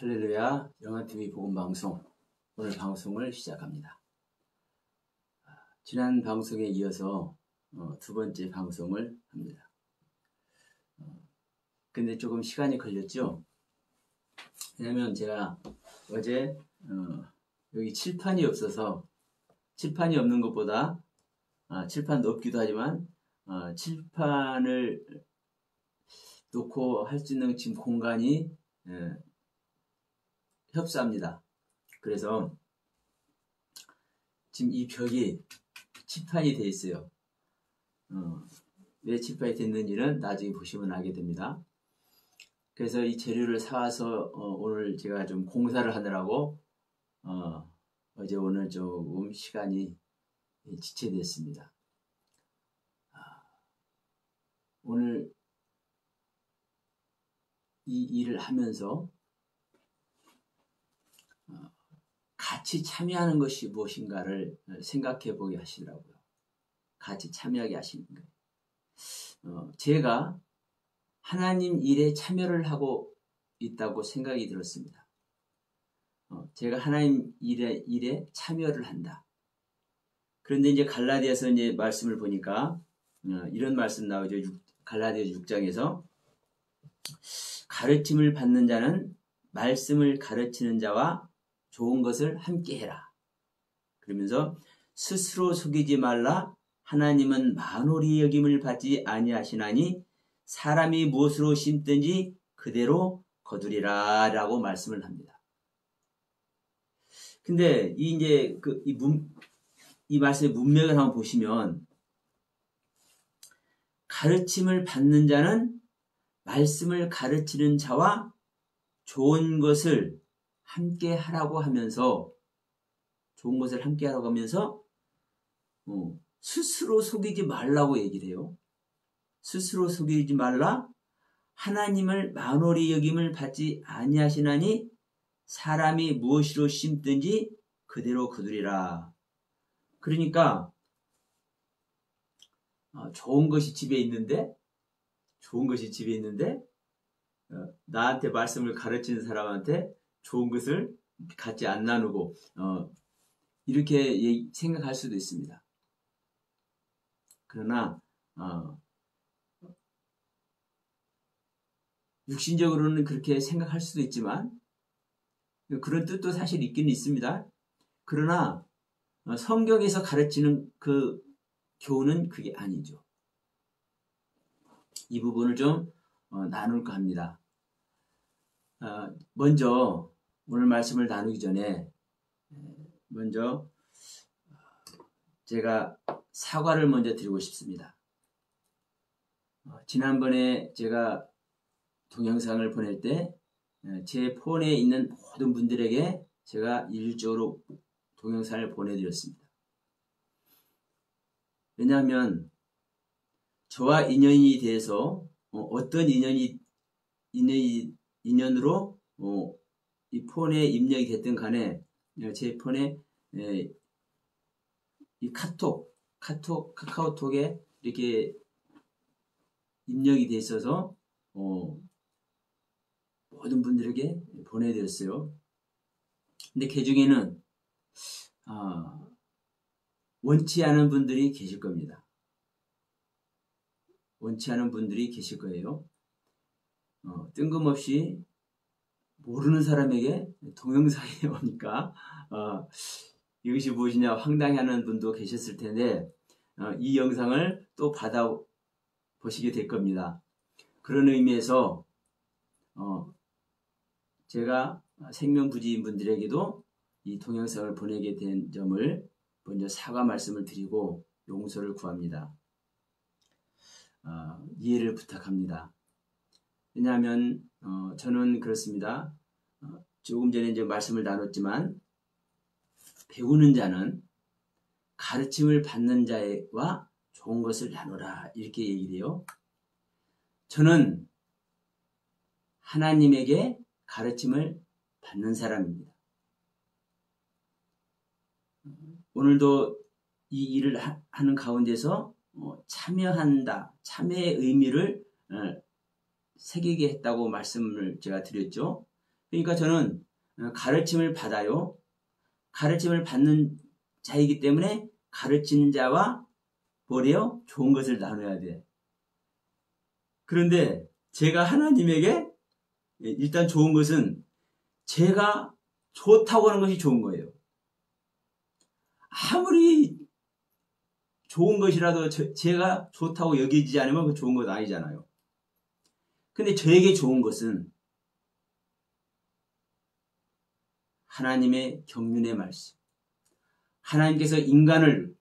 할렐루야, 영화TV 복음방송, 오늘 방송을 시작합니다. 지난 방송에 이어서 두 번째 방송을 합니다. 근데 조금 시간이 걸렸죠? 왜냐면 제가 어제 여기 칠판이 없어서, 칠판이 없는 것보다 칠판도 없기도 하지만 칠판을 놓고 할 수 있는 지금 공간이 협소합니다. 그래서 지금 이 벽이 칠판이 되어 있어요. 왜 칠판이 됐는지는 나중에 보시면 알게 됩니다. 그래서 이 재료를 사와서 오늘 제가 좀 공사를 하느라고 어제 오늘 조금 시간이 지체됐습니다. 오늘 이 일을 하면서 같이 참여하는 것이 무엇인가를 생각해 보게 하시더라고요. 같이 참여하게 하시는 거예요. 제가 하나님 일에 참여를 하고 있다고 생각이 들었습니다. 제가 하나님 일에 참여를 한다. 그런데 이제 갈라디아서 이제 말씀을 보니까 이런 말씀 나오죠. 갈라디아 6장에서 가르침을 받는 자는 말씀을 가르치는 자와 좋은 것을 함께 해라. 그러면서 스스로 속이지 말라. 하나님은 만홀히 여김을 받지 아니하시나니 사람이 무엇으로 심든지 그대로 거두리라 라고 말씀을 합니다. 근데 이 말씀의 문맥을 한번 보시면 가르침을 받는 자는 말씀을 가르치는 자와 좋은 것을 함께 하라고 하면서 스스로 속이지 말라고 얘기를 해요. 스스로 속이지 말라. 하나님을 만홀히 여김을 받지 아니하시나니 사람이 무엇으로 심든지 그대로 거두리라. 그러니까 좋은 것이 집에 있는데 나한테 말씀을 가르치는 사람한테 좋은 것을 같이 안 나누고 이렇게 생각할 수도 있습니다. 그러나 육신적으로는 그렇게 생각할 수도 있지만 그런 뜻도 사실 있기는 있습니다. 그러나 성경에서 가르치는 그 교훈은 그게 아니죠. 이 부분을 좀 나눌까 합니다. 먼저 오늘 말씀을 나누기 전에 먼저 제가 사과를 먼저 드리고 싶습니다. 지난번에 제가 동영상을 보낼 때 제 폰에 있는 모든 분들에게 제가 일률적으로 동영상을 보내드렸습니다. 왜냐하면 저와 인연이 돼서 어떤 인연으로 이 폰에 입력이 됐든 간에 제 폰에 이 카카오톡에 이렇게 입력이 돼 있어서 모든 분들에게 보내드렸어요. 근데 그 중에는 원치 않은 분들이 계실 겁니다. 원치 않은 분들이 계실 거예요. 뜬금없이 모르는 사람에게 동영상이 오니까 이것이 무엇이냐 황당해하는 분도 계셨을 텐데 이 영상을 또 받아보시게 될 겁니다. 그런 의미에서 제가 생명부지인 분들에게도 이 동영상을 보내게 된 점을 먼저 사과 말씀을 드리고 용서를 구합니다. 이해를 부탁합니다. 왜냐하면 저는 그렇습니다. 조금 전에 이제 말씀을 나눴지만 배우는 자는 가르침을 받는 자와 좋은 것을 나누라 이렇게 얘기를 해요. 저는 하나님에게 가르침을 받는 사람입니다. 오늘도 이 일을 하는 가운데서 참여한다, 참여의 의미를 새기게 했다고 말씀을 제가 드렸죠. 그러니까 저는 가르침을 받아요. 가르침을 받는 자이기 때문에 가르치는 자와 뭐래요? 좋은 것을 나눠야 돼. 그런데 제가 하나님에게 일단 좋은 것은 제가 좋다고 하는 것이 좋은 거예요. 아무리 좋은 것이라도 제가 좋다고 여기지 않으면 그 좋은 것 아니잖아요. 근데 저에게 좋은 것은 하나님의 경륜의 말씀, 하나님께서 인간을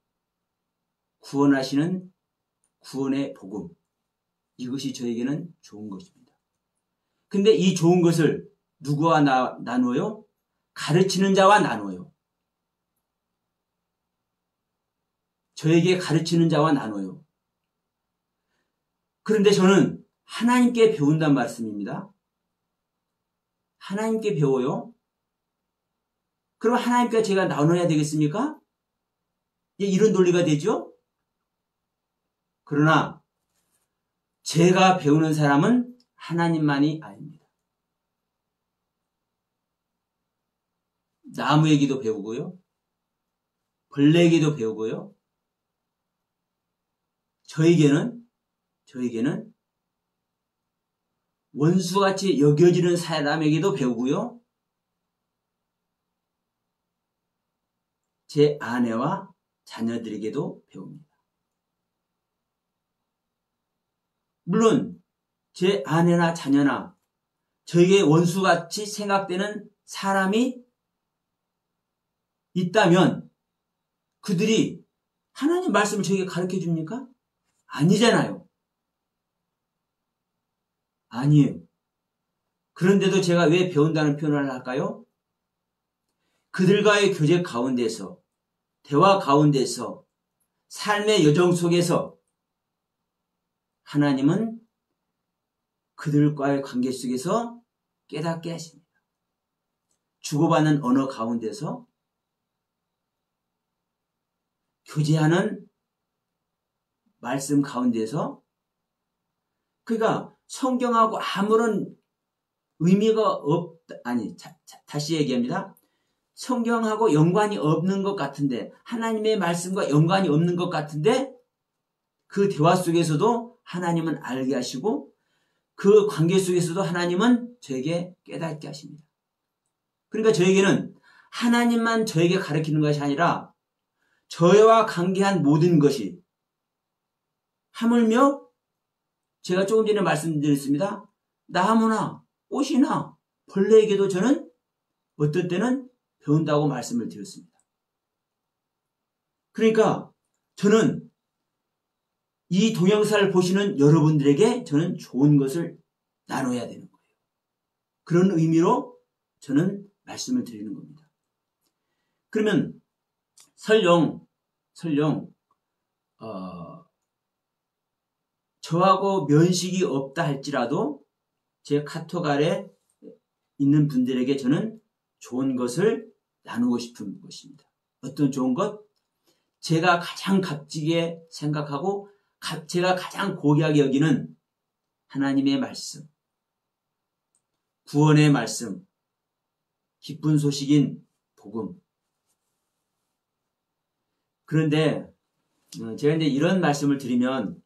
구원하시는 구원의 복음, 이것이 저에게는 좋은 것입니다. 근데 이 좋은 것을 누구와 나누어요? 가르치는 자와 나누어요. 저에게 가르치는 자와 나눠요. 그런데 저는 하나님께 배운단 말씀입니다. 하나님께 배워요. 그럼 하나님과 제가 나눠야 되겠습니까? 이런 논리가 되죠? 그러나 제가 배우는 사람은 하나님만이 아닙니다. 나무에게도 배우고요. 벌레에게도 배우고요. 저에게는 원수같이 여겨지는 사람에게도 배우고요. 제 아내와 자녀들에게도 배웁니다. 물론 제 아내나 자녀나 저에게 원수같이 생각되는 사람이 있다면 그들이 하나님 말씀을 저에게 가르쳐 줍니까? 아니잖아요. 아니에요. 그런데도 제가 왜 배운다는 표현을 할까요? 그들과의 교제 가운데서, 대화 가운데서, 삶의 여정 속에서 하나님은 그들과의 관계 속에서 깨닫게 하십니다. 주고받는 언어 가운데서 교제하는 말씀 가운데서 그러니까 성경하고 아무런 의미가 다시 얘기합니다. 성경하고 연관이 없는 것 같은데 하나님의 말씀과 연관이 없는 것 같은데 그 대화 속에서도 하나님은 알게 하시고 그 관계 속에서도 하나님은 저에게 깨닫게 하십니다. 그러니까 저에게는 하나님만 저에게 가르치는 것이 아니라 저와 관계한 모든 것이 하물며 제가 조금 전에 말씀드렸습니다. 나무나 꽃이나 벌레에게도 저는 어떤 때는 배운다고 말씀을 드렸습니다. 그러니까 저는 이 동영상을 보시는 여러분들에게 저는 좋은 것을 나눠야 되는 거예요. 그런 의미로 저는 말씀을 드리는 겁니다. 그러면 설령 저하고 면식이 없다 할지라도 제 카톡 아래 있는 분들에게 저는 좋은 것을 나누고 싶은 것입니다. 어떤 좋은 것? 제가 가장 값지게 생각하고 제가 가장 고귀하게 여기는 하나님의 말씀, 구원의 말씀, 기쁜 소식인 복음. 그런데 제가 이제 이런 말씀을 드리면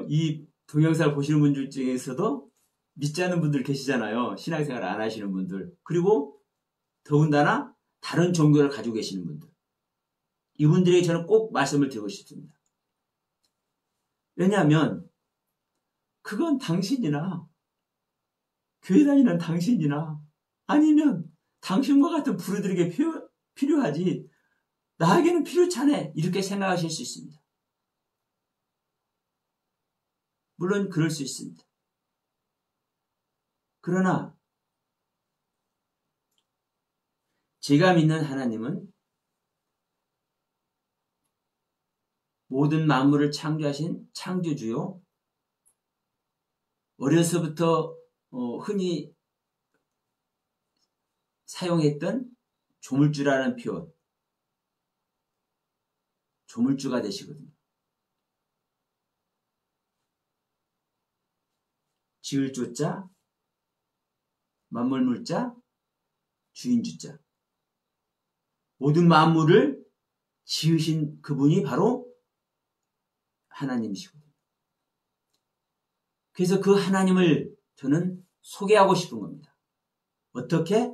이 동영상을 보시는 분들 중에서도 믿지 않는 분들 계시잖아요. 신앙생활 안 하시는 분들. 그리고 더군다나 다른 종교를 가지고 계시는 분들. 이분들에게 저는 꼭 말씀을 드리고 싶습니다. 왜냐하면 그건 당신이나 교회 다니는 당신이나 아니면 당신과 같은 부르들에게 필요하지 나에게는 필요치 않아 이렇게 생각하실 수 있습니다. 물론 그럴 수 있습니다. 그러나 제가 믿는 하나님은 모든 만물을 창조하신 창조주요, 어려서부터 흔히 사용했던 조물주라는 표현, 조물주가 되시거든요. 지을 조자, 만물 물자, 주인 주자. 모든 만물을 지으신 그분이 바로 하나님이시거든요. 그래서 그 하나님을 저는 소개하고 싶은 겁니다. 어떻게?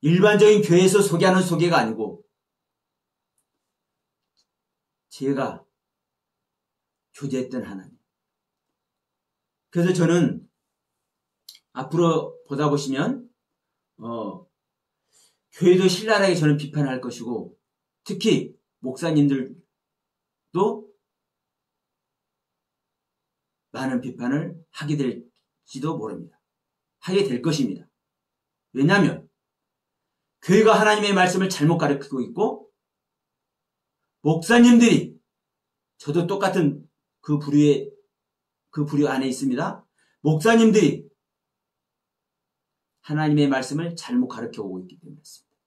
일반적인 교회에서 소개하는 소개가 아니고 제가 교제했던 하나님. 그래서 저는 앞으로 보다 보시면 교회도 신랄하게 저는 비판할 것이고 특히 목사님들도 많은 비판을 하게 될지도 모릅니다. 하게 될 것입니다. 왜냐하면 교회가 하나님의 말씀을 잘못 가르치고 있고 목사님들이 저도 똑같은 그 부류 안에 있습니다. 목사님들이 하나님의 말씀을 잘못 가르쳐 오고 있기 때문에 그렇습니다.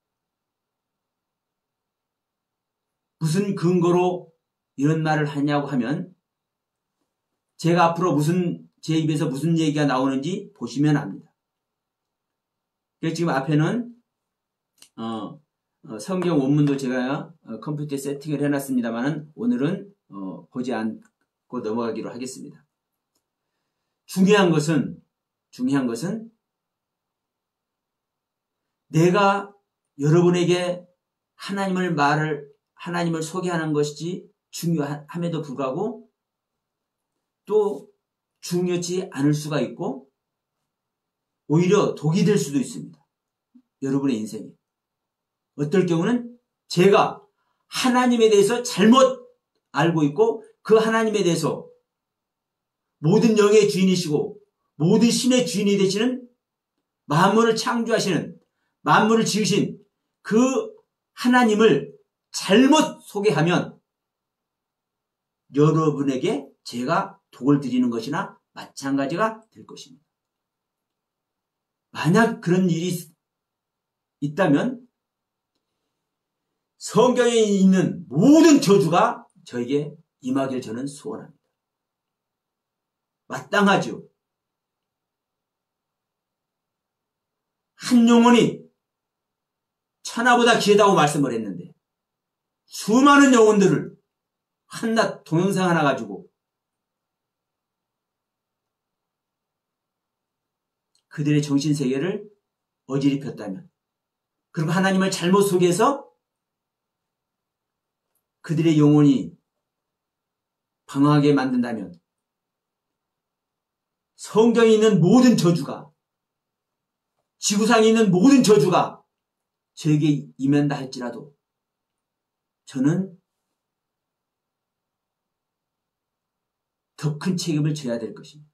무슨 근거로 이런 말을 하냐고 하면 제가 앞으로 제 입에서 무슨 얘기가 나오는지 보시면 압니다. 그래서 지금 앞에는 성경 원문도 제가 컴퓨터에 세팅을 해놨습니다만 오늘은 보지 않고 넘어가기로 하겠습니다. 중요한 것은 내가 여러분에게 하나님을 소개하는 것이지 중요함에도 불구하고 또 중요치 않을 수가 있고 오히려 독이 될 수도 있습니다. 여러분의 인생이. 어떨 경우는 제가 하나님에 대해서 잘못 알고 있고 그 하나님에 대해서 모든 영의 주인이시고 모든 신의 주인이 되시는 만물을 창조하시는 만물을 지으신 그 하나님을 잘못 소개하면 여러분에게 제가 독을 드리는 것이나 마찬가지가 될 것입니다. 만약 그런 일이 있다면 성경에 있는 모든 저주가 저에게 임하길 저는 소원합니다. 마땅하죠. 한 영혼이 천하보다 귀하다고 말씀을 했는데 수많은 영혼들을 한낱 동영상 하나 가지고 그들의 정신세계를 어지럽혔다면 그리고 하나님을 잘못 소개해서 그들의 영혼이 방황하게 만든다면 성경에 있는 모든 저주가 지구상에 있는 모든 저주가 저에게 임한다 할지라도 저는 더 큰 책임을 져야 될 것입니다.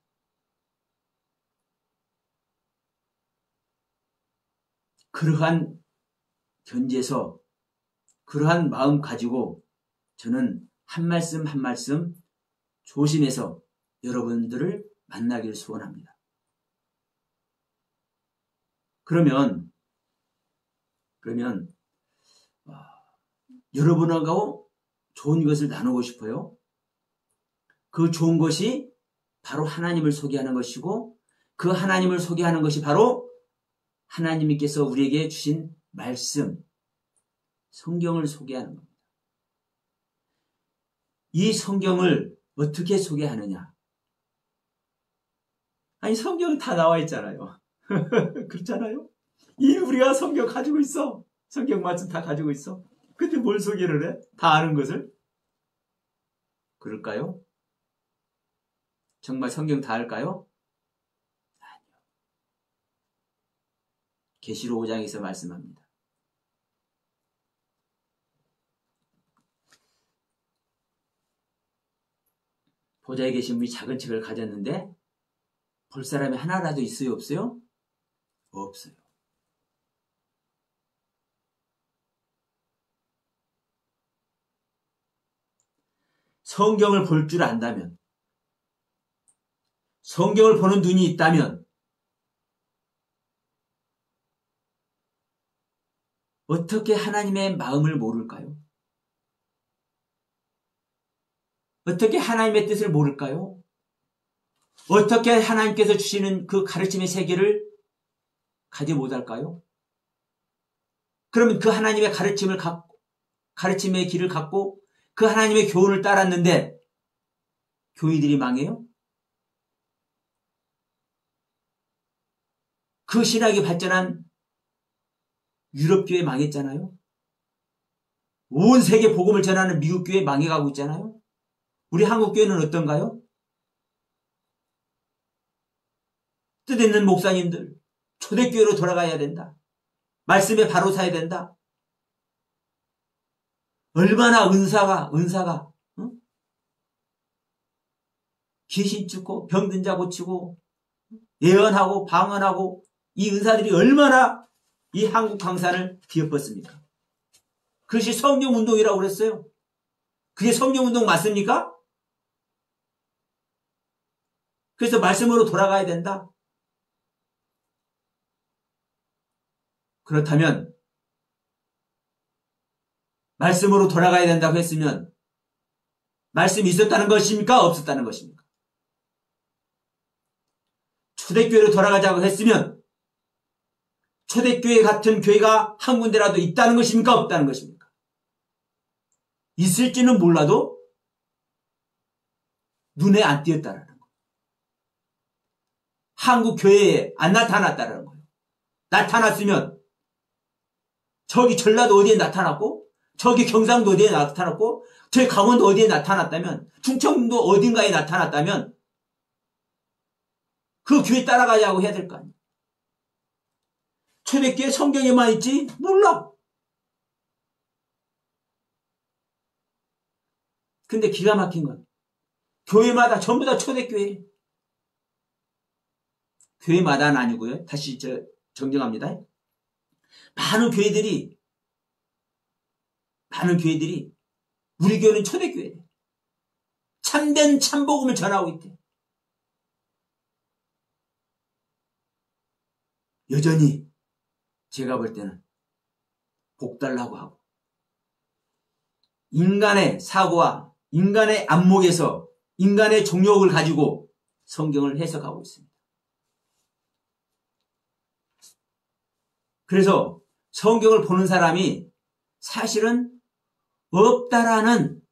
그러한 견지에서 그러한 마음 가지고 저는 한 말씀 한 말씀 조심해서 여러분들을 만나기를 소원합니다. 그러면 여러분하고 좋은 것을 나누고 싶어요. 그 좋은 것이 바로 하나님을 소개하는 것이고 그 하나님을 소개하는 것이 바로 하나님께서 우리에게 주신 말씀, 성경을 소개하는 겁니다. 이 성경을 어떻게 소개하느냐? 아니 성경은 다 나와 있잖아요. 그렇잖아요? 우리가 성경 가지고 있어. 성경 말씀 다 가지고 있어. 근데 뭘 소개를 해? 다 아는 것을? 그럴까요? 정말 성경 다 알까요? 아니요. 계시록 5장에서 말씀합니다. 보좌에 계신 분이 작은 책을 가졌는데 볼 사람이 하나라도 있어요? 없어요? 없어요. 성경을 볼 줄 안다면, 성경을 보는 눈이 있다면 어떻게 하나님의 마음을 모를까요? 어떻게 하나님의 뜻을 모를까요? 어떻게 하나님께서 주시는 그 가르침의 세계를 가지 못할까요? 그러면 그 하나님의 가르침의 길을 갖고 그 하나님의 교훈을 따랐는데 교회들이 망해요? 그 신학이 발전한 유럽 교회 망했잖아요. 온 세계 복음을 전하는 미국 교회 망해가고 있잖아요. 우리 한국 교회는 어떤가요? 뜻있는 목사님들, 초대교회로 돌아가야 된다. 말씀에 바로 서야 된다. 얼마나 은사가 응? 귀신 쫓고 병든 자 고치고 예언하고 방언하고 이 은사들이 얼마나 이 한국 강산을 뒤엎었습니까? 그것이 성령운동이라고 그랬어요. 그게 성령운동 맞습니까? 그래서 말씀으로 돌아가야 된다. 그렇다면 말씀으로 돌아가야 된다고 했으면 말씀이 있었다는 것입니까? 없었다는 것입니까? 초대교회로 돌아가자고 했으면 초대교회 같은 교회가 한 군데라도 있다는 것입니까? 없다는 것입니까? 있을지는 몰라도 눈에 안 띄었다라는 거예요. 한국 교회에 안 나타났다라는 거예요. 나타났으면 저기 전라도 어디에 나타났고 저기 경상도 어디에 나타났고 저기 강원도 어디에 나타났다면 충청도 어딘가에 나타났다면 그 교회 따라가자고 해야 될 거 아니에요. 초대교회 성경에만 있지? 몰라. 근데 기가 막힌 건 교회마다 전부 다 초대교회. 교회마다는 아니고요. 다시 정정합니다. 많은 교회들이 우리 교회는 초대교회예요. 참된 참복음을 전하고 있대. 여전히 제가 볼 때는 복달라고 하고 인간의 사고와 인간의 안목에서 인간의 종욕을 가지고 성경을 해석하고 있습니다. 그래서 성경을 보는 사람이 사실은 없다라는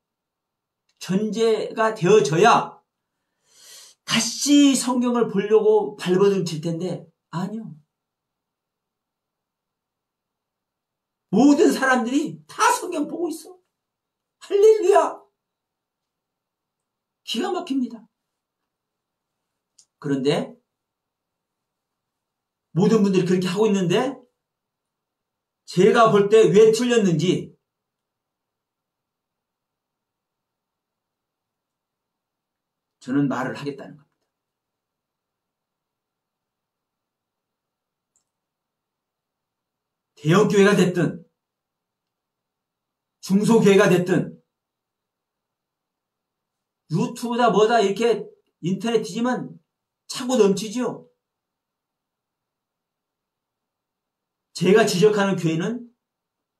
전제가 되어져야 다시 성경을 보려고 발버둥 칠 텐데 아니요. 모든 사람들이 다 성경 보고 있어. 할렐루야. 기가 막힙니다. 그런데 모든 분들이 그렇게 하고 있는데 제가 볼 때 왜 틀렸는지 저는 말을 하겠다는 겁니다. 대형교회가 됐든 중소교회가 됐든 유튜브다 뭐다 이렇게 인터넷 뒤지면 차고 넘치죠. 제가 지적하는 교회는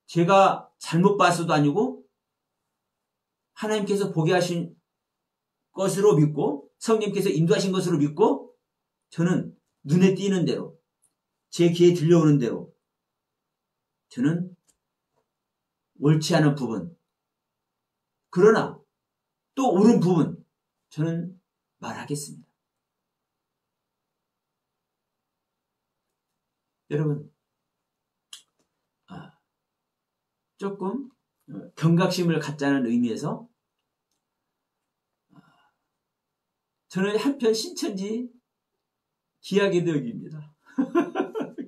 제가 잘못 봐서도 아니고 하나님께서 보게 하신 것으로 믿고 성령께서 인도하신 것으로 믿고 저는 눈에 띄는 대로 제 귀에 들려오는 대로 저는 옳지 않은 부분 그러나 또 옳은 부분 저는 말하겠습니다. 여러분 조금 경각심을 갖자는 의미에서 저는 한편 신천지 기하게도 여깁니다.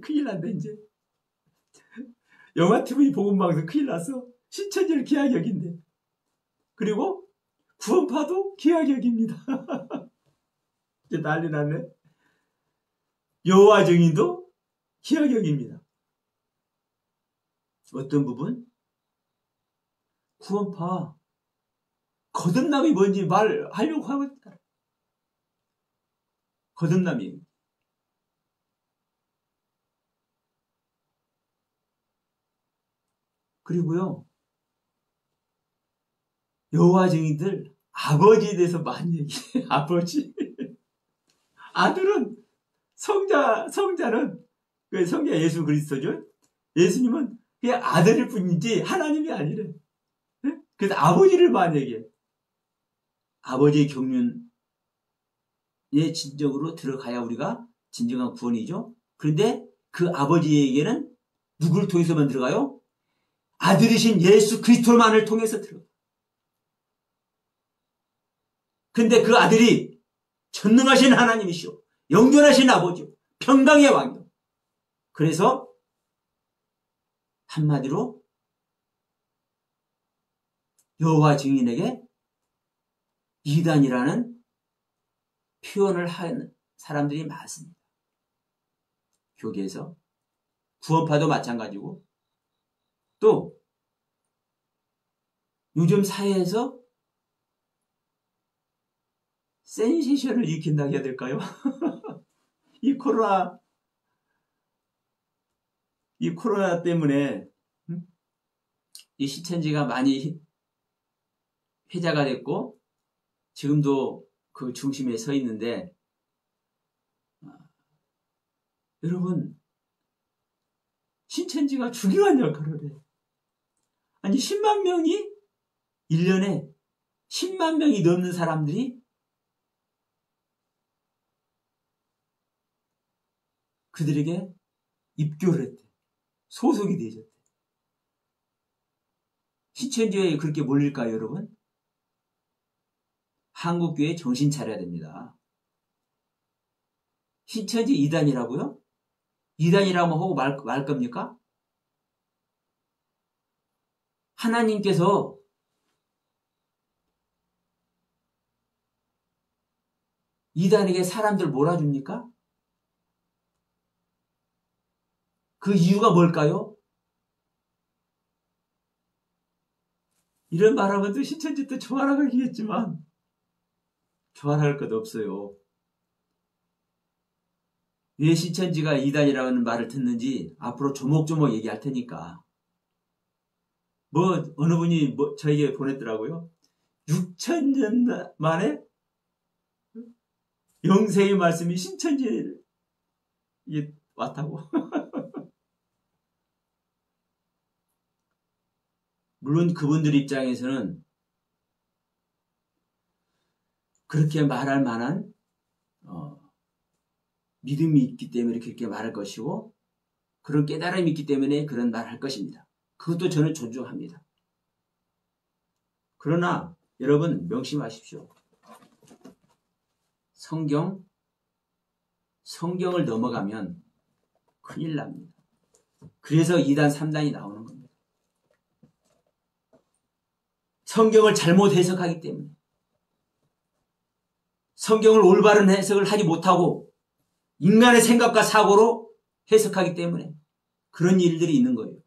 큰일 난다 이제. 영화TV 복음방송 큰일 났어. 신천지를 기하게 여긴대. 그리고 구원파도 기하게 여깁니다. 이제 난리 났네. 여호와 증인도 기하게 여깁니다. 어떤 부분? 구원파 거듭남이 뭔지 말하려고 하고 있다. 거듭남이 그리고요 여호와 증인들 아버지에 대해서 많이 얘기해. 아버지 아들은 성자는 그 성경 예수 그리스도죠. 예수님은 그냥 아들일 뿐이지 하나님이 아니래. 그래서 아버지를 만약에 아버지의 경륜에 진정으로 들어가야 우리가 진정한 구원이죠. 그런데 그 아버지에게는 누구를 통해서만 들어가요? 아들이신 예수 그리스도만을 통해서 들어가요. 그런데 그 아들이 전능하신 하나님이시오. 영존하신 아버지요. 평강의 왕이요. 그래서 한마디로 여호와 증인에게 이단이라는 표현을 한 사람들이 많습니다. 교계에서 구원파도 마찬가지고 또 요즘 사회에서 센세이션을 일으킨다고 해야 될까요? 이 코로나 때문에 이 신천지가 많이 회자가 됐고 지금도 그 중심에 서 있는데 여러분 신천지가 중요한 역할을 해요. 아니 10만 명이 1년에 10만 명이 넘는 사람들이 그들에게 입교를 했대. 소속이 되셨대. 신천지에 그렇게 몰릴까요, 여러분? 한국교회 정신 차려야 됩니다. 신천지 이단이라고요? 이단이라고 하고 말 겁니까? 하나님께서 이단에게 사람들 몰아줍니까? 그 이유가 뭘까요? 이런 말하면 또 신천지 또 좋아하겠지만 좋아할 것 없어요. 왜 신천지가 이단이라는 말을 듣는지 앞으로 조목조목 얘기할 테니까. 어느 분이 저에게 보냈더라고요. 6,000년 만에 영생의 말씀이 신천지에 왔다고. 물론 그분들 입장에서는 그렇게 말할 만한 믿음이 있기 때문에 그렇게 말할 것이고 그런 깨달음이 있기 때문에 그런 말을 할 것입니다. 그것도 저는 존중합니다. 그러나 여러분 명심하십시오. 성경을 넘어가면 큰일 납니다. 그래서 2단, 3단이 나오는 겁니다. 성경을 잘못 해석하기 때문에 성경을 올바른 해석을 하지 못하고 인간의 생각과 사고로 해석하기 때문에 그런 일들이 있는 거예요.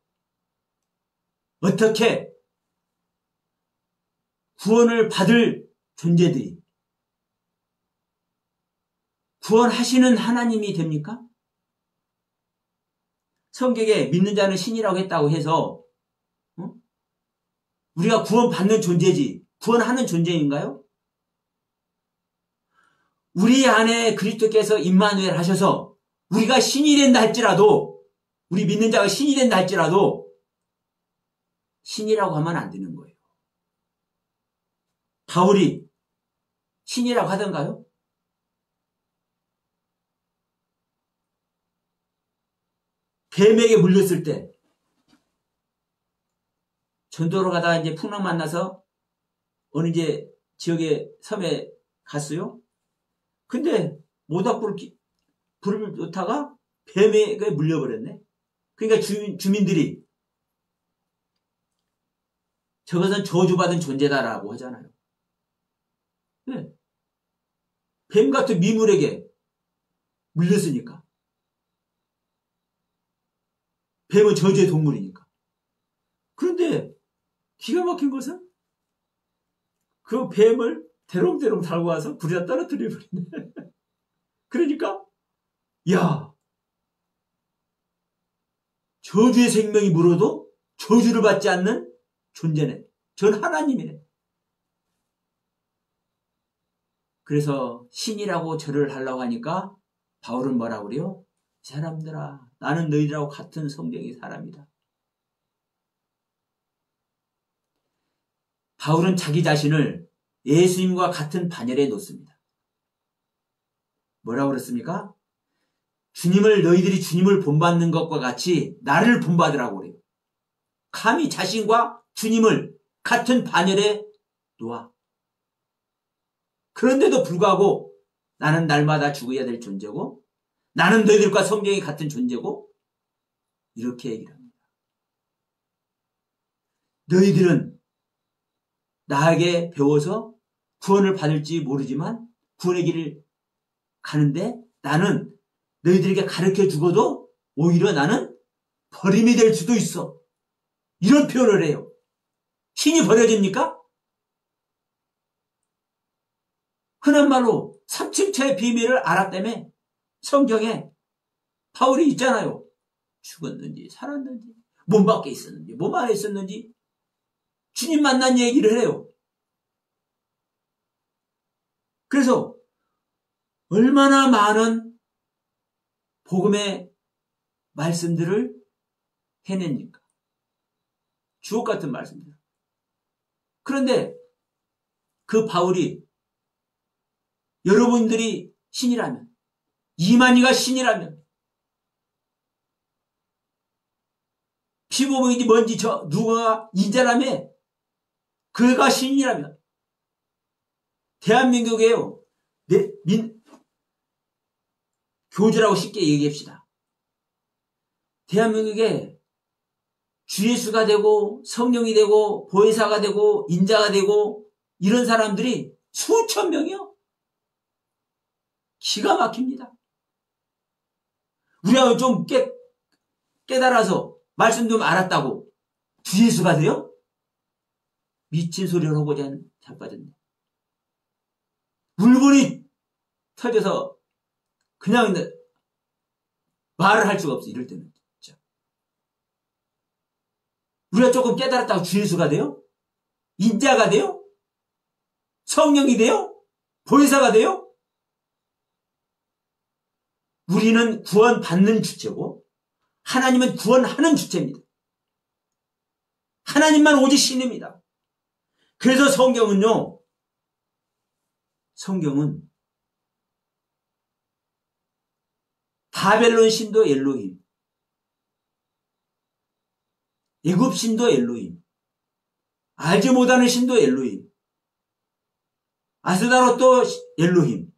어떻게 구원을 받을 존재들이 구원하시는 하나님이 됩니까? 성경에 믿는 자는 신이라고 했다고 해서 우리가 구원받는 존재지 구원하는 존재인가요? 우리 안에 그리스도께서 임마누엘 하셔서 우리가 신이 된다 할지라도 우리 믿는 자가 신이 된다 할지라도 신이라고 하면 안 되는 거예요. 바울이 신이라고 하던가요? 뱀에게 물렸을 때 전도로 가다가 이제 풍랑 만나서 어느 이제 지역의 섬에 갔어요. 근데 모닥불을 불을 놓다가 뱀에게 물려버렸네. 그러니까 주민들이 저것은 저주받은 존재다라고 하잖아요. 네. 뱀 같은 미물에게 물렸으니까. 뱀은 저주의 동물이니까. 그런데 기가 막힌 것은 그 뱀을 대롱대롱 달고 와서 불에다 떨어뜨려 버리네. 그러니까 야 저주의 생명이 물어도 저주를 받지 않는 존재네. 전 하나님이네. 그래서 신이라고 절을 하려고 하니까 바울은 뭐라고 그래요? 이 사람들아 나는 너희들하고 같은 성경의 사람이다. 바울은 자기 자신을 예수님과 같은 반열에 놓습니다. 뭐라고 그랬습니까? 너희들이 주님을 본받는 것과 같이 나를 본받으라고 그래요. 감히 자신과 주님을 같은 반열에 놓아. 그런데도 불구하고 나는 날마다 죽어야 될 존재고, 나는 너희들과 성경이 같은 존재고, 이렇게 얘기를 합니다. 너희들은 나에게 배워서 구원을 받을지 모르지만 구원의 길을 가는데 나는 너희들에게 가르쳐 주고도 오히려 나는 버림이 될 수도 있어. 이런 표현을 해요. 신이 버려집니까? 흔한 말로 삼층차의 비밀을 알았다며 성경에 바울이 있잖아요. 죽었는지 살았는지 몸 밖에 있었는지 몸 안에 있었는지 주님 만난 얘기를 해요. 그래서 얼마나 많은 복음의 말씀들을 해냅니까? 주옥 같은 말씀들. 그런데 그 바울이 여러분들이 신이라면, 이만희가 신이라면, 피보복인지 뭔지 누가 인자라며 그가 신이라면 대한민국에요. 교주라고 쉽게 얘기합시다. 대한민국에 주 예수가 되고 성령이 되고 보혜사가 되고 인자가 되고 이런 사람들이 수천 명이요. 기가 막힙니다. 우리가 좀 깨달아서 말씀 좀 알았다고 주 예수가 돼요? 미친 소리를 하고 자빠졌네. 울분이 터져서 그냥 말을 할 수가 없어. 이럴 때는 진짜. 우리가 조금 깨달았다고 주 예수가 돼요? 인자가 돼요? 성령이 돼요? 보혜사가 돼요? 우리는 구원받는 주체고 하나님은 구원하는 주체입니다. 하나님만 오직 신입니다. 그래서 성경은 바벨론 신도 엘로힘, 애굽 신도 엘로힘, 알지 못하는 신도 엘로힘, 아스다롯도 엘로힘,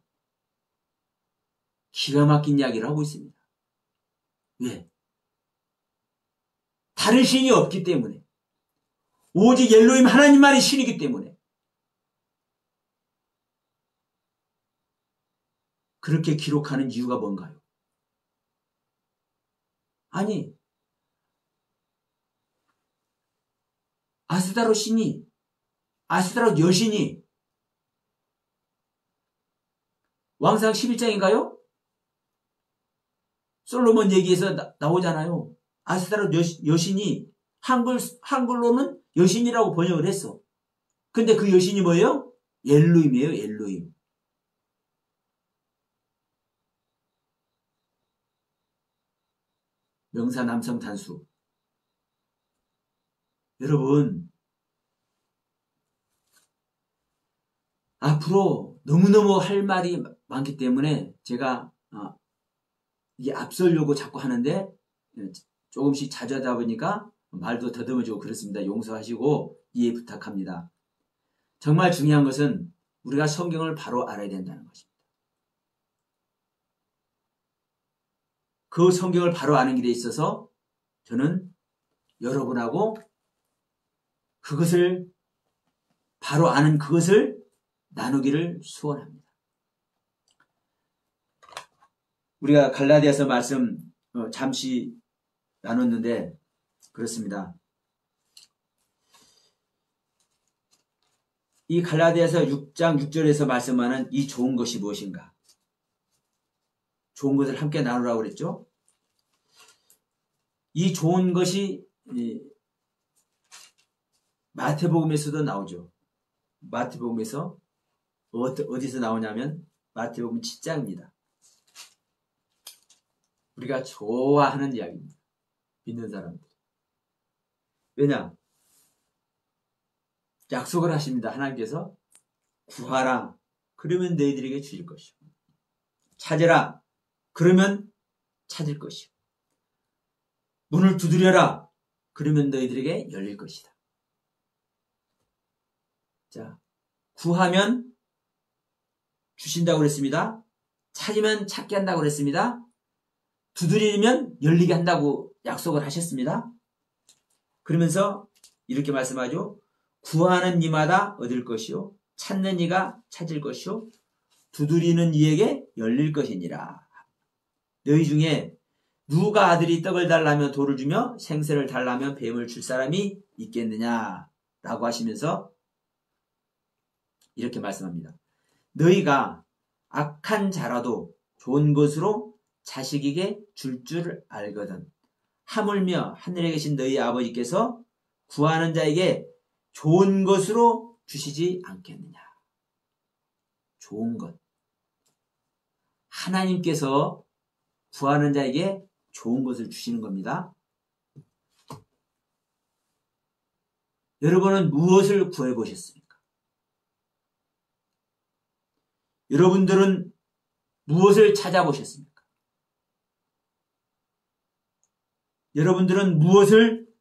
기가 막힌 이야기를 하고 있습니다. 왜? 다른 신이 없기 때문에. 오직 엘로힘 하나님만이 신이기 때문에. 그렇게 기록하는 이유가 뭔가요? 아니, 아스다롯 여신이 왕상 11장인가요? 솔로몬 얘기에서 나오잖아요. 아스다롯 여신이 한글로는 여신이라고 번역을 했어. 근데 그 여신이 뭐예요? 엘로힘이에요, 엘로힘. 명사 남성 단수. 여러분, 앞으로 너무너무 할 말이 많기 때문에 제가 이게 앞서려고 자꾸 하는데 조금씩 자주 하다 보니까 말도 더듬어지고 그렇습니다. 용서하시고 이해 부탁합니다. 정말 중요한 것은 우리가 성경을 바로 알아야 된다는 것입니다. 그 성경을 바로 아는 길에 있어서 저는 여러분하고 그것을 바로 아는 그것을 나누기를 소원합니다. 우리가 갈라디아서 말씀 잠시 나눴는데 그렇습니다. 이 갈라디아서 6장 6절에서 말씀하는 이 좋은 것이 무엇인가? 좋은 것을 함께 나누라고 그랬죠? 이 좋은 것이 마태복음에서도 나오죠. 마태복음에서 어디서 나오냐면 마태복음 7장입니다. 우리가 좋아하는 이야기입니다. 믿는 사람들. 왜냐? 약속을 하십니다. 하나님께서 구하라. 그러면 너희들에게 주실 것이요. 찾으라. 그러면 찾을 것이요. 문을 두드려라. 그러면 너희들에게 열릴 것이다. 자, 구하면 주신다고 그랬습니다. 찾으면 찾게 한다고 그랬습니다. 두드리면 열리게 한다고 약속을 하셨습니다. 그러면서 이렇게 말씀하죠. 구하는 이마다 얻을 것이요. 찾는 이가 찾을 것이요. 두드리는 이에게 열릴 것이니라. 너희 중에 누가 아들이 떡을 달라며 돌을 주며 생새를 달라며 뱀을 줄 사람이 있겠느냐라고 하시면서 이렇게 말씀합니다. 너희가 악한 자라도 좋은 것으로 자식에게 줄 알거든. 하물며 하늘에 계신 너희 아버지께서 구하는 자에게 좋은 것으로 주시지 않겠느냐. 좋은 것. 하나님께서 구하는 자에게 좋은 것을 주시는 겁니다. 여러분은 무엇을 구해 보셨습니까? 여러분들은 무엇을 찾아보셨습니까? 여러분들은 무엇을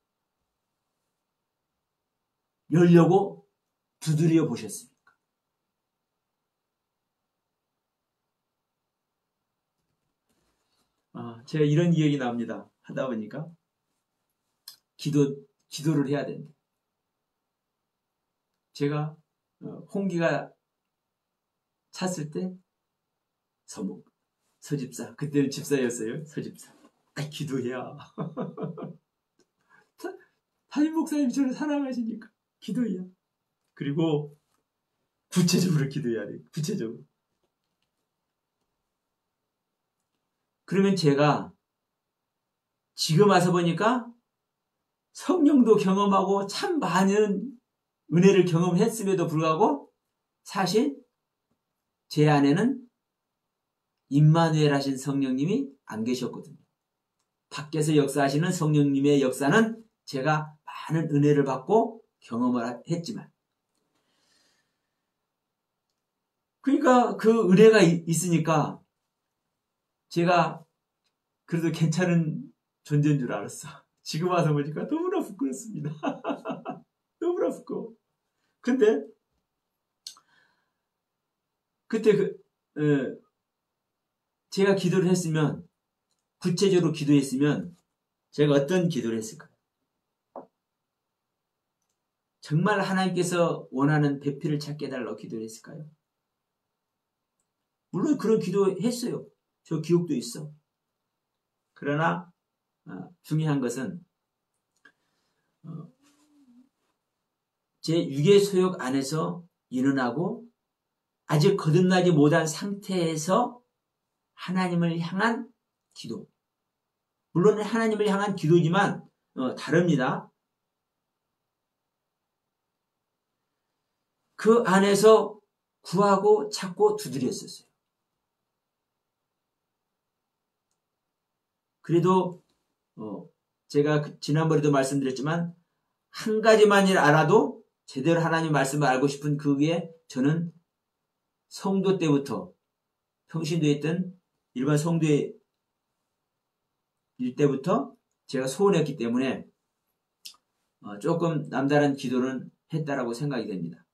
열려고 두드려 보셨습니까? 제가 이런 기억이 납니다. 하다 보니까 기도를 해야 된다. 제가 홍기가 찼을 때 서집사, 그때는 집사였어요. 서집사. 기도해야. 담임 목사님이 저를 사랑하시니까 기도해야. 그리고 구체적으로 기도해야 돼요. 구체적으로. 그러면 제가 지금 와서 보니까 성령도 경험하고 참 많은 은혜를 경험했음에도 불구하고 사실 제 안에는 임마누엘 하신 성령님이 안 계셨거든요. 밖에서 역사하시는 성령님의 역사는 제가 많은 은혜를 받고 경험을 했지만, 그러니까 그 은혜가 있으니까 제가 그래도 괜찮은 존재인 줄 알았어. 지금 와서 보니까 너무나 부끄럽습니다. 너무나 부끄러워. 근데 그때 제가 기도를 했으면, 구체적으로 기도했으면 제가 어떤 기도를 했을까요? 정말 하나님께서 원하는 배필을 찾게 해달라고 기도를 했을까요? 물론 그런 기도했어요. 저 기억도 있어. 그러나 중요한 것은 제 육의 소욕 안에서 일어나고 아직 거듭나지 못한 상태에서 하나님을 향한 기도. 물론 하나님을 향한 기도지만 다릅니다. 그 안에서 구하고 찾고 두드렸었어요. 그래도 제가 지난번에도 말씀드렸지만 한 가지만 알아도 제대로 하나님 말씀을 알고 싶은 그게 저는 성도 때부터 평신도에 있던 일반 성도의 일 때부터 제가 소원했기 때문에 조금 남다른 기도는 했다라고 생각이 됩니다.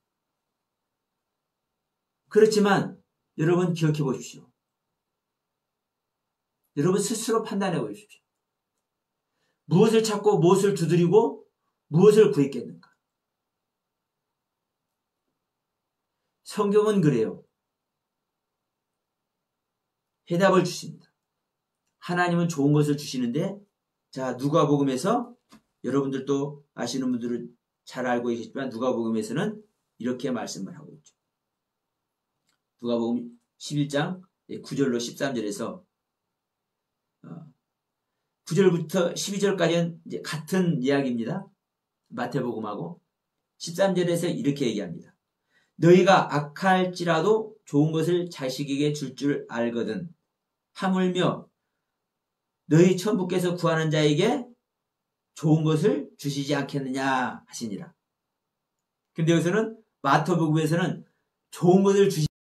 그렇지만 여러분 기억해 보십시오. 여러분 스스로 판단해 보십시오. 무엇을 찾고 무엇을 두드리고 무엇을 구했겠는가? 성경은 그래요. 해답을 주십니다. 하나님은 좋은 것을 주시는데, 자, 누가복음에서 여러분들도 아시는 분들은 잘 알고 계시지만 누가복음에서는 이렇게 말씀을 하고 있죠. 누가복음 11장 9절로 13절에서 9절부터 12절까지는 이제 같은 이야기입니다. 마태복음하고 13절에서 이렇게 얘기합니다. 너희가 악할지라도 좋은 것을 자식에게 줄 알거든. 하물며 너희 천부께서 구하는 자에게 좋은 것을 주시지 않겠느냐 하시니라. 근데 여기서는 마태복음에서는 좋은 것을 주시